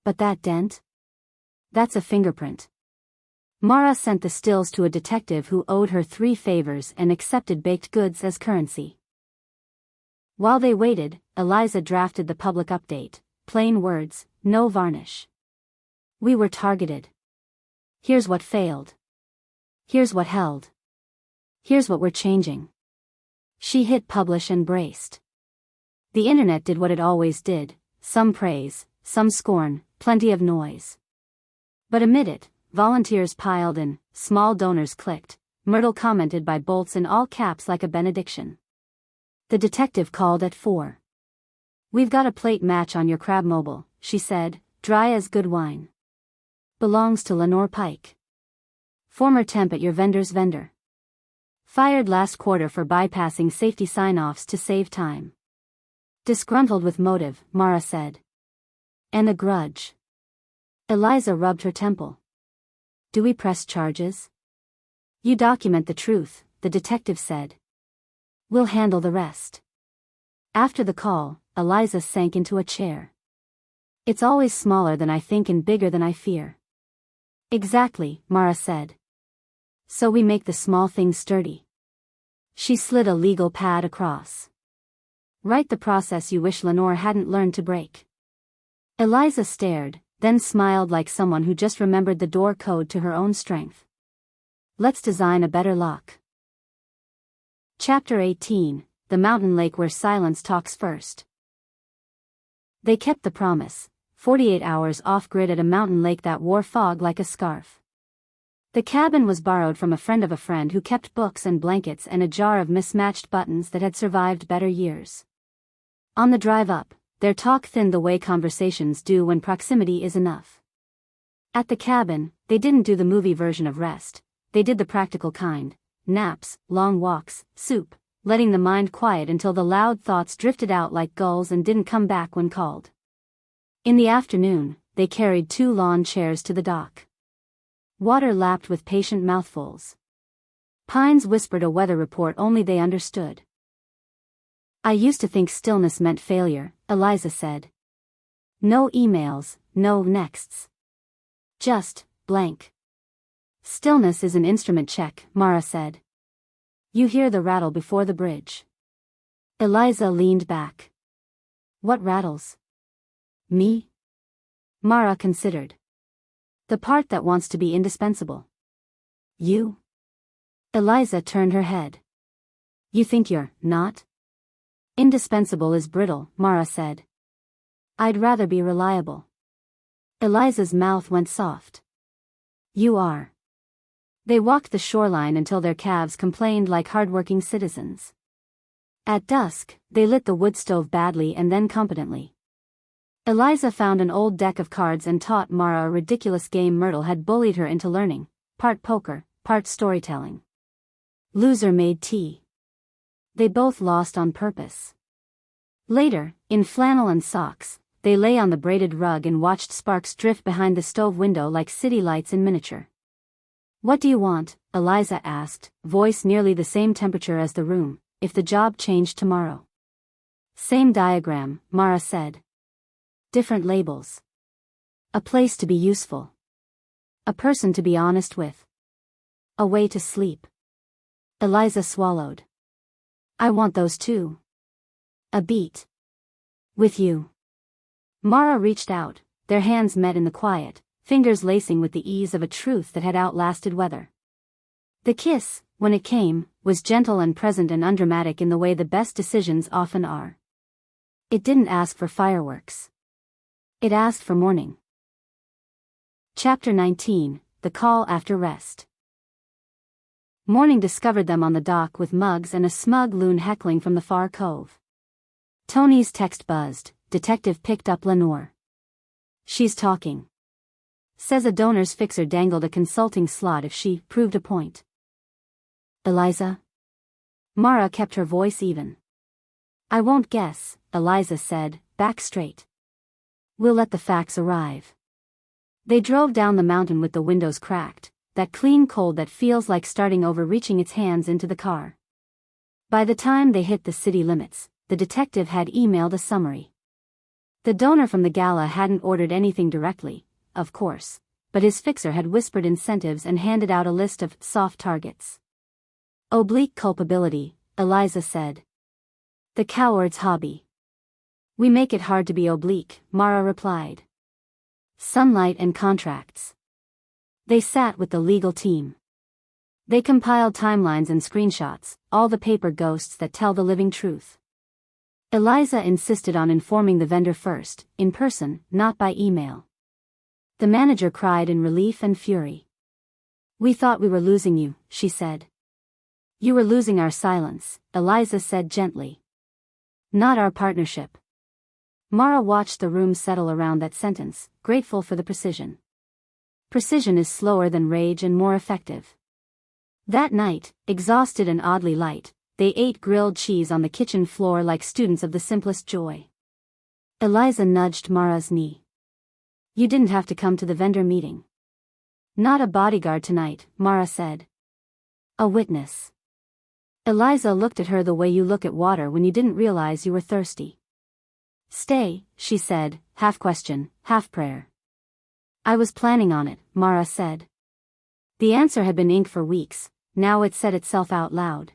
But that dent? That's a fingerprint. Mara sent the stills to a detective who owed her 3 favors and accepted baked goods as currency. While they waited, Eliza drafted the public update. Plain words, no varnish. We were targeted. Here's what failed. Here's what held. Here's what we're changing. She hit publish and braced. The internet did what it always did, some praise, some scorn, plenty of noise. But amid it, volunteers piled in, small donors clicked, Myrtle commented by bolts in all caps like a benediction. The detective called at 4. We've got a plate match on your crab mobile, she said, dry as good wine. Belongs to Lenore Pike. Former temp at your vendor's vendor. Fired last quarter for bypassing safety sign-offs to save time. Disgruntled with motive, Mara said. And a grudge. Eliza rubbed her temple. Do we press charges? You document the truth, the detective said. We'll handle the rest. After the call, Eliza sank into a chair. It's always smaller than I think and bigger than I fear. Exactly, Mara said. So we make the small things sturdy. She slid a legal pad across. Write the process you wish Lenore hadn't learned to break. Eliza stared, then smiled like someone who just remembered the door code to her own strength. Let's design a better lock. Chapter 18, The Mountain Lake Where Silence Talks First. They kept the promise, 48 hours off-grid at a mountain lake that wore fog like a scarf. The cabin was borrowed from a friend who kept books and blankets and a jar of mismatched buttons that had survived better years. On the drive up, their talk thinned the way conversations do when proximity is enough. At the cabin, they didn't do the movie version of rest, they did the practical kind, naps, long walks, soup, letting the mind quiet until the loud thoughts drifted out like gulls and didn't come back when called. In the afternoon, they carried 2 lawn chairs to the dock. Water lapped with patient mouthfuls. Pines whispered a weather report only they understood. I used to think stillness meant failure, Eliza said. No emails, no nexts. Just, blank. Stillness is an instrument check, Mara said. You hear the rattle before the bridge. Eliza leaned back. What rattles? Me? Mara considered. The part that wants to be indispensable. You? Eliza turned her head. You think you're not? Indispensable is brittle, Mara said. I'd rather be reliable. Eliza's mouth went soft. You are. They walked the shoreline until their calves complained like hard-working citizens. At dusk, they lit the wood stove badly and then competently. Eliza found an old deck of cards and taught Mara a ridiculous game Myrtle had bullied her into learning, part poker, part storytelling. Loser made tea. They both lost on purpose. Later, in flannel and socks, they lay on the braided rug and watched sparks drift behind the stove window like city lights in miniature. What do you want? Eliza asked, voice nearly the same temperature as the room, if the job changed tomorrow. Same diagram, Mara said. Different labels. A place to be useful. A person to be honest with. A way to sleep. Eliza swallowed. I want those too. A beat. With you. Mara reached out, their hands met in the quiet, fingers lacing with the ease of a truth that had outlasted weather. The kiss, when it came, was gentle and present and undramatic in the way the best decisions often are. It didn't ask for fireworks. It asked for morning. Chapter 19, The Call After Rest. Morning discovered them on the dock with Muggs and a smug loon heckling from the far cove. Tony's text buzzed, detective picked up Lenore. She's talking. Says a donor's fixer dangled a consulting slot if she proved a point. Eliza? Mara kept her voice even. I won't guess, Eliza said, back straight. We'll let the facts arrive. They drove down the mountain with the windows cracked, that clean cold that feels like starting over reaching its hands into the car. By the time they hit the city limits, the detective had emailed a summary. The donor from the gala hadn't ordered anything directly, of course, but his fixer had whispered incentives and handed out a list of soft targets. Oblique culpability, Eliza said. The coward's hobby. We make it hard to be oblique, Mara replied. Sunlight and contracts. They sat with the legal team. They compiled timelines and screenshots, all the paper ghosts that tell the living truth. Eliza insisted on informing the vendor first, in person, not by email. The manager cried in relief and fury. We thought we were losing you, she said. You were losing our silence, Eliza said gently. Not our partnership. Mara watched the room settle around that sentence, grateful for the precision. Precision is slower than rage and more effective. That night, exhausted and oddly light, they ate grilled cheese on the kitchen floor like students of the simplest joy. Eliza nudged Mara's knee. You didn't have to come to the vendor meeting. Not a bodyguard tonight, Mara said. A witness. Eliza looked at her the way you look at water when you didn't realize you were thirsty. Stay, she said, half question, half prayer. I was planning on it, Mara said. The answer had been ink for weeks, now it said itself out loud.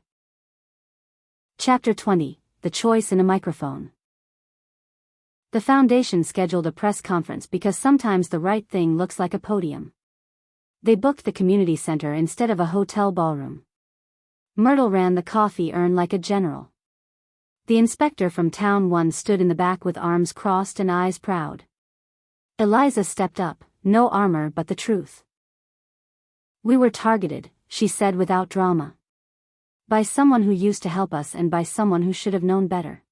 Chapter 20, The Choice in a Microphone. The foundation scheduled a press conference because sometimes the right thing looks like a podium. They booked the community center instead of a hotel ballroom. Myrtle ran the coffee urn like a general. The inspector from Town 1 stood in the back with arms crossed and eyes proud. Eliza stepped up, no armor but the truth. We were targeted, she said without drama. By someone who used to help us and by someone who should have known better.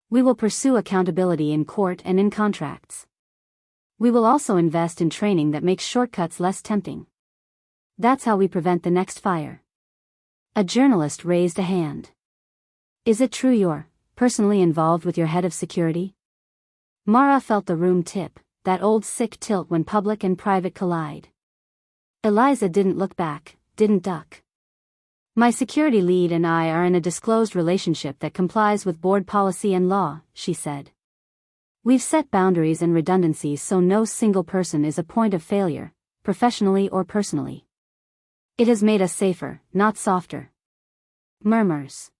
We will pursue accountability in court and in contracts. We will also invest in training that makes shortcuts less tempting. That's how we prevent the next fire. A journalist raised a hand. Is it true you're personally involved with your head of security? Mara felt the room tip, that old sick tilt when public and private collide. Eliza didn't look back, didn't duck. My security lead and I are in a disclosed relationship that complies with board policy and law, she said. We've set boundaries and redundancies so no single person is a point of failure, professionally or personally. It has made us safer, not softer. Murmurs.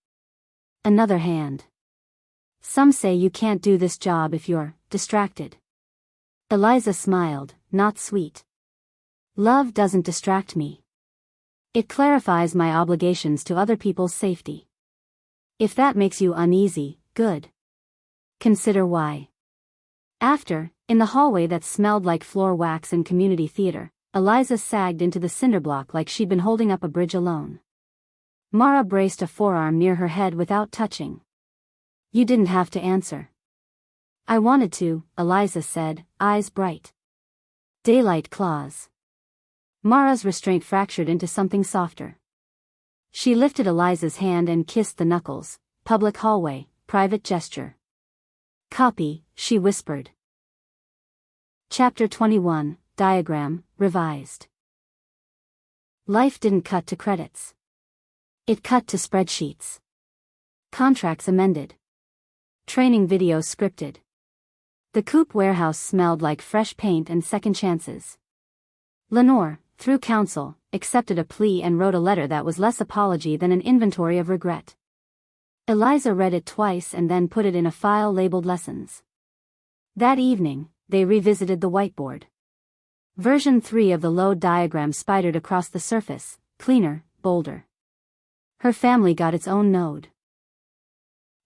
Another hand. Some say you can't do this job if you're distracted. Eliza smiled, not sweet. Love doesn't distract me. It clarifies my obligations to other people's safety. If that makes you uneasy, good. Consider why. After, in the hallway that smelled like floor wax and community theater, Eliza sagged into the cinder block like she'd been holding up a bridge alone. Mara braced a forearm near her head without touching. You didn't have to answer. I wanted to, Eliza said, eyes bright. Daylight claws. Mara's restraint fractured into something softer. She lifted Eliza's hand and kissed the knuckles. Public hallway, private gesture. Copy, she whispered. Chapter 21, Diagram, revised. Life didn't cut to credits. It cut to spreadsheets. Contracts amended. Training videos scripted. The coupe warehouse smelled like fresh paint and second chances. Lenore, through counsel, accepted a plea and wrote a letter that was less apology than an inventory of regret. Eliza read it twice and then put it in a file labeled lessons. That evening, they revisited the whiteboard. Version 3 of the load diagram spidered across the surface, cleaner, bolder. Her family got its own node.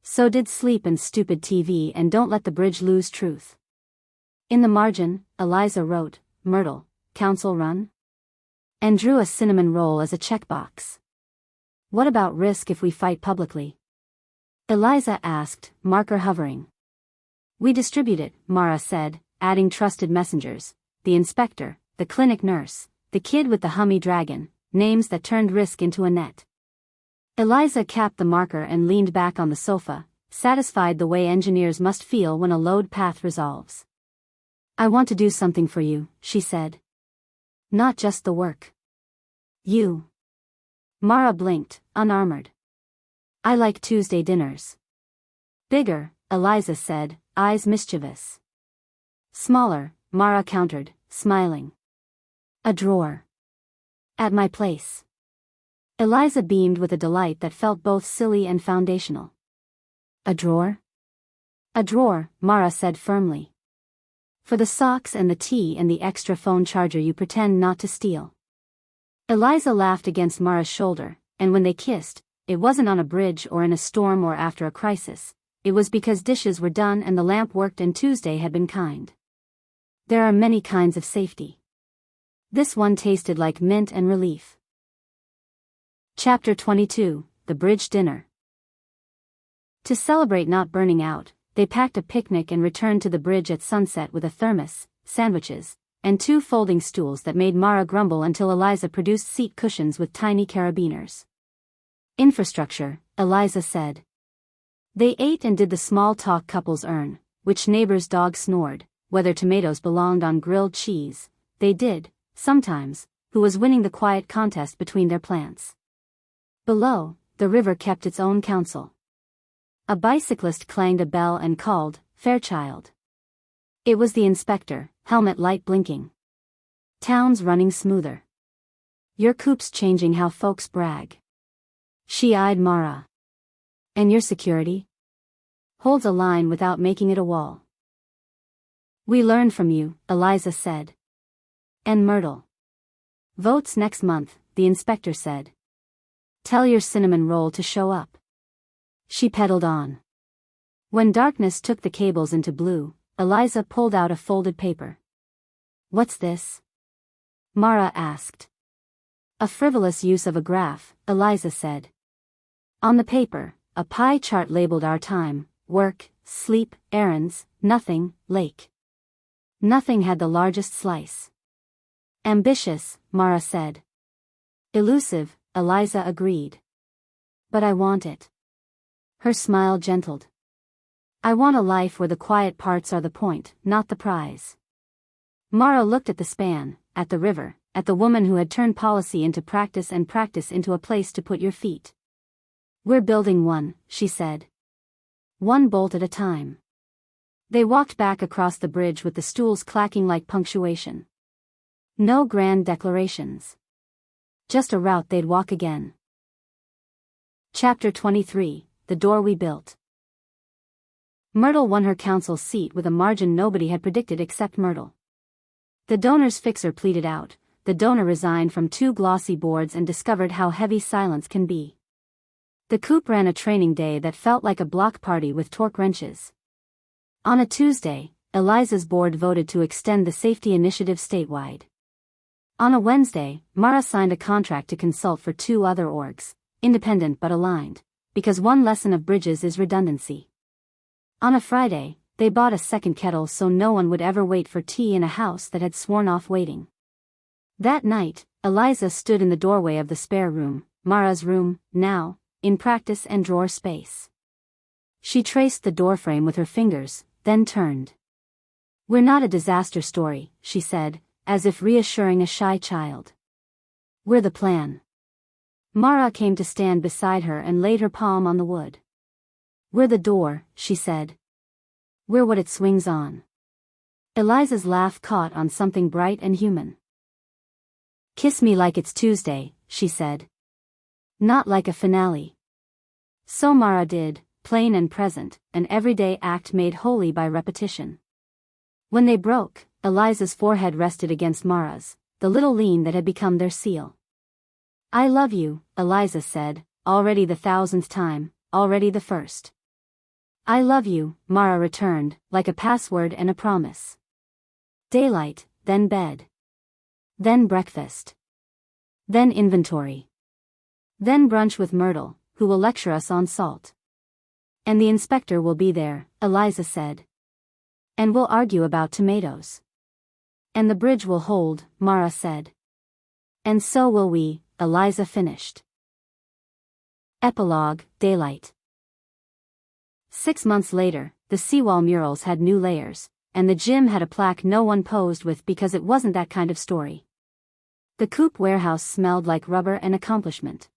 So did sleep and stupid TV and don't let the bridge lose truth. In the margin, Eliza wrote, Myrtle, council run? And drew a cinnamon roll as a checkbox. What about risk if we fight publicly? Eliza asked, marker hovering. We distribute it, Mara said, adding trusted messengers, the inspector, the clinic nurse, the kid with the hummy dragon, names that turned risk into a net. Eliza capped the marker and leaned back on the sofa, satisfied the way engineers must feel when a load path resolves. I want to do something for you, she said. Not just the work. You. Mara blinked, unarmored. I like Tuesday dinners. Bigger, Eliza said, eyes mischievous. Smaller, Mara countered, smiling. A drawer. At my place. Eliza beamed with a delight that felt both silly and foundational. A drawer? A drawer, Mara said firmly. For the socks and the tea and the extra phone charger you pretend not to steal. Eliza laughed against Mara's shoulder, and when they kissed, it wasn't on a bridge or in a storm or after a crisis. It was because dishes were done and the lamp worked and Tuesday had been kind. There are many kinds of safety. This one tasted like mint and relief. Chapter 22, The Bridge Dinner. To celebrate not burning out, they packed a picnic and returned to the bridge at sunset with a thermos, sandwiches, and 2 folding stools that made Mara grumble until Eliza produced seat cushions with tiny carabiners. Infrastructure, Eliza said. They ate and did the small talk couples earn, which neighbor's dog snored, whether tomatoes belonged on grilled cheese, they did, sometimes, who was winning the quiet contest between their plants. Below, the river kept its own counsel. A bicyclist clanged a bell and called, Fairchild. It was the inspector, helmet light blinking. Town's running smoother. Your coupe's changing how folks brag. She eyed Mara. And your security? Holds a line without making it a wall. We learned from you, Eliza said. And Myrtle. Votes next month, the inspector said. Tell your cinnamon roll to show up. She pedaled on. When darkness took the cables into blue, Eliza pulled out a folded paper. What's this? Mara asked. A frivolous use of a graph, Eliza said. On the paper, a pie chart labeled our time, work, sleep, errands, nothing, lake. Nothing had the largest slice. Ambitious, Mara said. Elusive, Eliza agreed. But I want it. Her smile gentled. I want a life where the quiet parts are the point, not the prize. Mara looked at the span, at the river, at the woman who had turned policy into practice and practice into a place to put your feet. "We're building one," she said. "One bolt at a time." They walked back across the bridge with the stools clacking like punctuation. No grand declarations. Just a route they'd walk again. Chapter 23, The Door We Built. Myrtle won her council's seat with a margin nobody had predicted except Myrtle. The donor's fixer pleaded out. The donor resigned from 2 glossy boards and discovered how heavy silence can be. The coup ran a training day that felt like a block party with torque wrenches. On a Tuesday, Eliza's board voted to extend the safety initiative statewide. On a Wednesday, Mara signed a contract to consult for 2 other orgs, independent but aligned, because one lesson of bridges is redundancy. On a Friday, they bought a second kettle so no one would ever wait for tea in a house that had sworn off waiting. That night, Eliza stood in the doorway of the spare room, Mara's room, now, in practice and drawer space. She traced the doorframe with her fingers, then turned. "We're not a disaster story," she said, as if reassuring a shy child. "We're the plan." Mara came to stand beside her and laid her palm on the wood. "We're the door," she said. "We're what it swings on." Eliza's laugh caught on something bright and human. "Kiss me like it's Tuesday," she said. "Not like a finale." So Mara did, plain and present, an everyday act made holy by repetition. When they broke, Eliza's forehead rested against Mara's, the little lean that had become their seal. "I love you," Eliza said, already the 1,000th time, already the first. "I love you," Mara returned, like a password and a promise. Daylight, then bed. Then breakfast. Then inventory. Then brunch with Myrtle, who will lecture us on salt. "And the inspector will be there," Eliza said. "And we'll argue about tomatoes." "And the bridge will hold," Mara said. "And so will we," Eliza finished. Epilogue, Daylight. 6 months later, the seawall murals had new layers, and the gym had a plaque no one posed with because it wasn't that kind of story. The coupe warehouse smelled like rubber and accomplishment.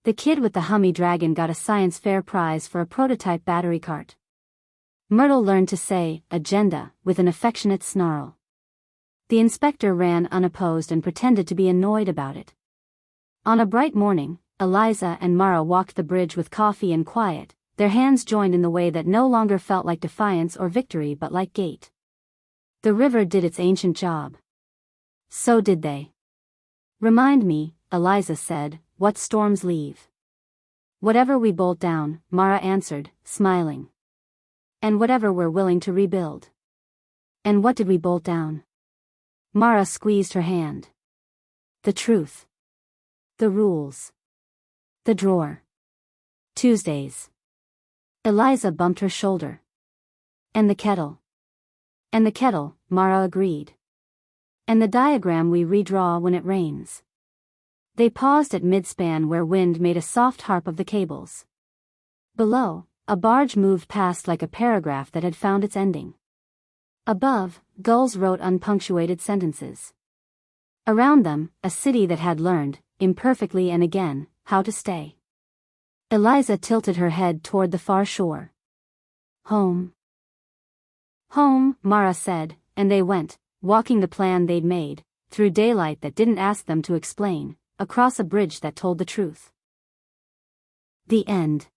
The kid with the Hummy Dragon got a science fair prize for a prototype battery cart. Myrtle learned to say, agenda, with an affectionate snarl. The inspector ran unopposed and pretended to be annoyed about it. On a bright morning, Eliza and Mara walked the bridge with coffee and quiet, their hands joined in the way that no longer felt like defiance or victory but like gate. The river did its ancient job. So did they. "Remind me," Eliza said, "what storms leave." "Whatever we bolt down," Mara answered, smiling. "And whatever we're willing to rebuild." "And what did we bolt down?" Mara squeezed her hand. "The truth. The rules. The drawer. Tuesdays." Eliza bumped her shoulder. "And the kettle." "And the kettle," Mara agreed. "And the diagram we redraw when it rains." They paused at midspan where wind made a soft harp of the cables. Below, a barge moved past like a paragraph that had found its ending. Above, gulls wrote unpunctuated sentences. Around them, a city that had learned, imperfectly and again, how to stay. Eliza tilted her head toward the far shore. "Home." "Home," Mara said, and they went, walking the plan they'd made, through daylight that didn't ask them to explain, across a bridge that told the truth. The end.